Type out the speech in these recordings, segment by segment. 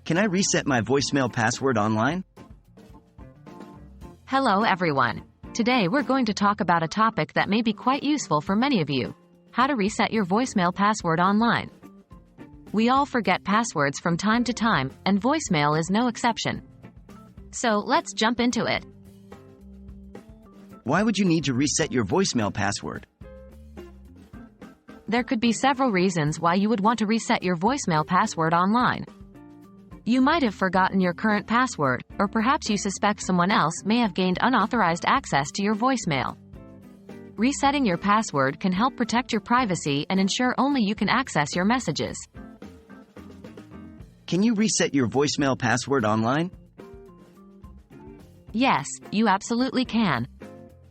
Can I reset my voicemail password online? Hello everyone. Today we're going to talk about a topic that may be quite useful for many of you: how to reset your voicemail password online. We all forget passwords from time to time, and voicemail is no exception. So let's jump into it. Why would you need to reset your voicemail password? There could be several reasons why you would want to reset your voicemail password online. You might have forgotten your current password, or perhaps you suspect someone else may have gained unauthorized access to your voicemail. Resetting your password can help protect your privacy and ensure only you can access your messages. Can you reset your voicemail password online? Yes, you absolutely can.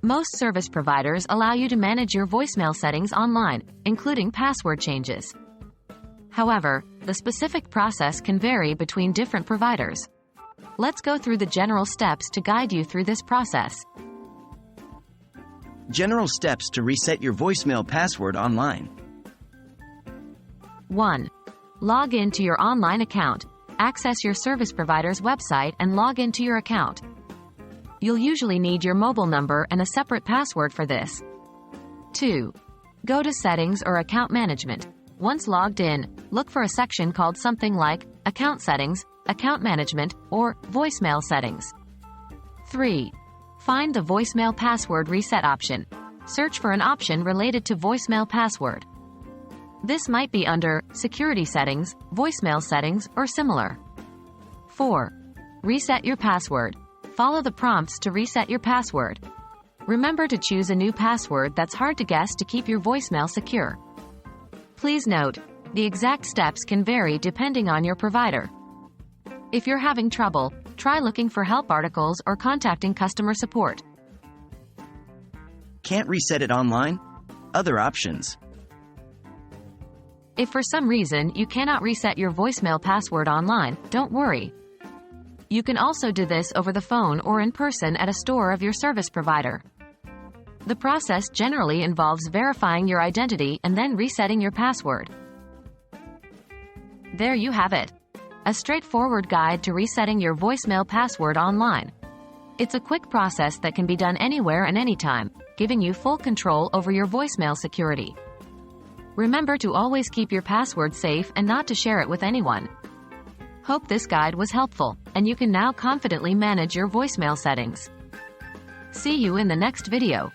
Most service providers allow you to manage your voicemail settings online, including password changes. However, the specific process can vary between different providers. Let's go through the general steps to guide you through this process. General steps to reset your voicemail password online. 1. Log into your online account. Access your service provider's website and log into your account. You'll usually need your mobile number and a separate password for this. 2. Go to Settings or Account Management. Once logged in, look for a section called something like Account Settings, Account Management, or Voicemail Settings. 3. Find the Voicemail Password Reset option. Search for an option related to voicemail password. This might be under Security Settings, Voicemail Settings, or similar. 4. Reset your password. Follow the prompts to reset your password. Remember to choose a new password that's hard to guess to keep your voicemail secure. Please note, the exact steps can vary depending on your provider. If you're having trouble, try looking for help articles or contacting customer support. Can't reset it online? Other options. If for some reason you cannot reset your voicemail password online, don't worry. You can also do this over the phone or in person at a store of your service provider. The process generally involves verifying your identity and then resetting your password. There you have it. A straightforward guide to resetting your voicemail password online. It's a quick process that can be done anywhere and anytime, giving you full control over your voicemail security. Remember to always keep your password safe and not to share it with anyone. Hope this guide was helpful, and you can now confidently manage your voicemail settings. See you in the next video.